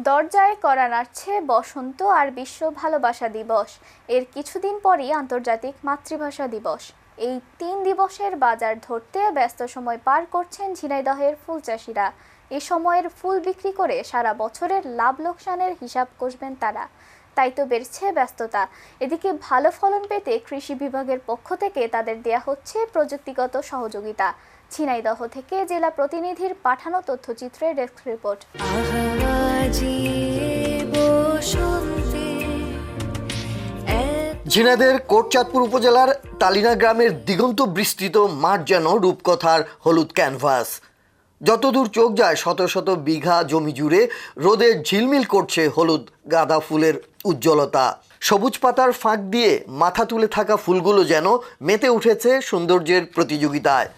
দরজায় কড়া নাড়ছে বসন্ত আর বিশ্ব ভালোবাসা দিবস। এর কিছুদিন পরই আন্তর্জাতিক মাতৃভাষা দিবস। এই 3 দিবসের বাজার ধরতে ব্যস্ত সময় পার করছেন ঝিনাইদহের ফুল চাষিরা। এ সময়ের ফুল বিক্রি করে সারা বছরের লাভ লোকসানের হিসাব কষবেন তারা। তাই তো বেড়েছে ব্যস্ততা। এদিকে ভালো ফলন পেতে কৃষি বিভাগের পক্ষ থেকে তাদের দেয়া হচ্ছে প্রযুক্তিগত সহযোগিতা। ঝিনাইদহ থেকে জেলা প্রতিনিধির পাঠানো তথ্যচিত্রের ডেস্ক রিপোর্ট। ঝিনাইদহের কোটচাঁদপুর উপজেলার তালিনা গ্রামের দিগন্ত বিস্তৃত মাঠ যেন রূপকথার হলুদ ক্যানভাস। যতদূর চোখ যায় শত শত বিঘা জমি জুড়ে রোদে ঝিলমিল করছে হলুদ গাঁদা ফুলের উজ্জ্বলতা। সবুজ পাতার ফাঁক দিয়ে মাথা তুলে থাকা ফুলগুলো যেন মেতে উঠেছে সৌন্দর্যের প্রতিযোগিতায়।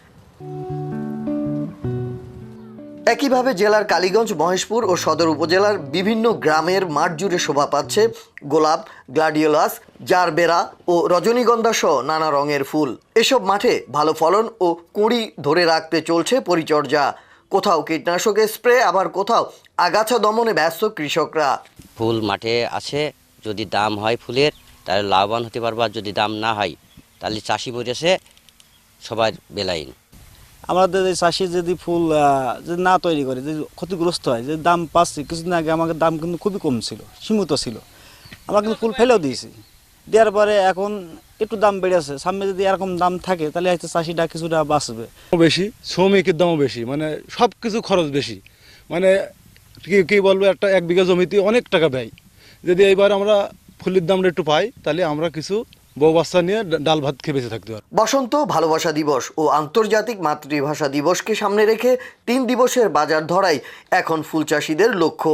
একইভাবে জেলার কালীগঞ্জ, মহেশপুর ও সদর উপজেলার বিভিন্ন গ্রামের মাঠ জুড়ে শোভা পাচ্ছে গোলাপ, গ্লাডিওলাস, জারবেরা ও রজনীগন্ধা সহ নানা রঙের ফুল। এসব মাঠে ভালো ফলন ও কুঁড়ি ধরে রাখতে চলছে পরিচর্যা। কোথাও কীটনাশকের স্প্রে, আবার কোথাও আগাছা দমনে ব্যস্ত কৃষকরা। ফুল মাঠে আছে, যদি দাম হয় ফুলের তাহলে লাভবান হতে পারবো, আর যদি দাম না হয় তাহলে চাষি বলেছে সবার বেলাইন। আমাদের এই চাষি যদি ফুল যদি না তৈরি করে, যদি ক্ষতিগ্রস্ত হয়, যে দাম পাচ্ছি, কিছুদিন আগে আমাদের দাম কিন্তু খুবই কম ছিল, সীমিত ছিল, আমরা কিন্তু ফুল ফেলেও দিয়েছি। দেওয়ার পরে এখন একটু দাম বেড়েছে, সামনে যদি এরকম দাম থাকে তাহলে হয়তো চাষিটা কিছুটা বাঁচবে। বেশি শ্রমিকের দামও বেশি, মানে সব কিছু খরচ বেশি, মানে কি বলবো, একটা 1 বিঘা জমিতে অনেক টাকা ব্যয়। যদি এইবার আমরা ফুলের দামটা একটু পাই তাহলে আমরা কিছু বউ বাচ্চা নিয়ে ডাল ভাত খেয়ে বেঁচে থাকতে পারবো। বসন্ত ভালোবাসা দিবস ও আন্তর্জাতিক মাতৃভাষা দিবসকে সামনে রেখে 3 দিবসের বাজার ধরাই এখন ফুল চাষিদের লক্ষ্য।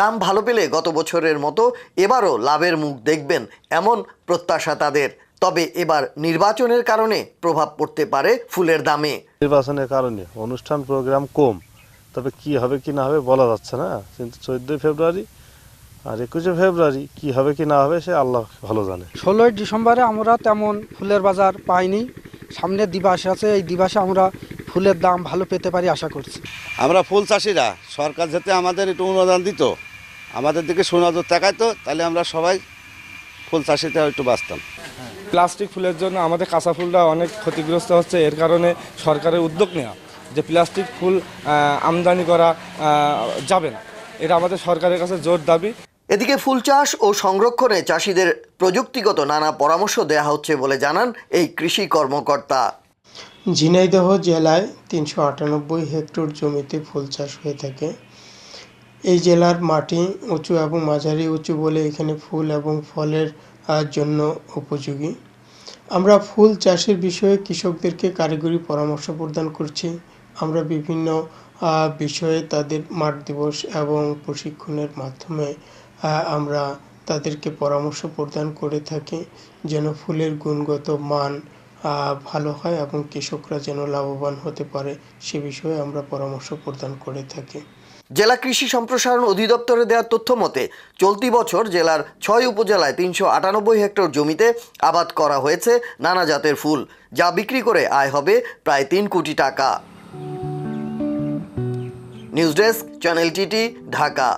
দাম ভালো পেলে গত বছরের মতো এবারও লাভের মুখ দেখবেন এমন প্রত্যাশা তাদের। তবে এবার নির্বাচনের কারণে প্রভাব পড়তে পারে ফুলের দামে। নির্বাচনের কারণে অনুষ্ঠান প্রোগ্রাম কম, তবে কি হবে কি না হবে বলা যাচ্ছে না। কিন্তু 14 ফেব্রুয়ারি আর 21 ফেব্রুয়ারি কি হবে কি না হবে সে আল্লাহ ভালো জানে। 16 ডিসেম্বরে আমরা তেমন ফুলের বাজার পাইনি। সামনে দিবস আছে, এই দিবসে আমরা ফুলের দাম ভালো পেতে পারি আশা করছি। আমরা ফুল চাষিরা সরকার যাতে আমাদের একটু অনুদান দিত, আমাদের দিকে সুনজর তাকাইতো, তাহলে আমরা সবাই ফুল চাষিতে একটু বাঁচতাম। প্লাস্টিক ফুলের জন্য আমাদের কাঁচা ফুলটা অনেক ক্ষতিগ্রস্ত হচ্ছে। এর কারণে সরকারের উদ্যোগ নেওয়া যে প্লাস্টিক ফুল আমদানি করা যাবে না, এটা আমাদের সরকারের কাছে জোর দাবি। এদিকে ফুল চাষ ও সংরক্ষণে চাষিদের প্রযুক্তিগত নানা পরামর্শ দেওয়া হচ্ছে বলে জানান এই কৃষি কর্মকর্তা। ঝিনাইদহ জেলায় 398 হেক্টর জমিতে ফুল চাষ হয়ে থাকে। এই জেলার মাটি উঁচু এবং মাঝারি উঁচু বলে এখানে ফুল এবং ফলের জন্য উপযোগী। আমরা ফুল চাষের বিষয়ে কৃষকদেরকে কারিগরি পরামর্শ প্রদান করছি। আমরা বিভিন্ন বিষয়ে তাদের মাঠ দিবস এবং প্রশিক্ষণের মাধ্যমে আমরা তাদেরকে পরামর্শ প্রদান করে থাকি যেন ফুলের গুণগত মান ভালো হয় এবং কৃষকরা যেন লাভবান হতে পারে, সে বিষয়ে আমরা পরামর্শ প্রদান করে থাকি। জেলা কৃষি সম্প্রসারণ অধিদপ্তরে দেওয়া তথ্য মতে চলতি বছর জেলার 6 উপজেলায় 398 হেক্টর জমিতে আবাদ করা হয়েছে নানা জাতের ফুল, যা বিক্রি করে আয় হবে প্রায় 3 কোটি টাকা। News desk, channel TT, Dhaka.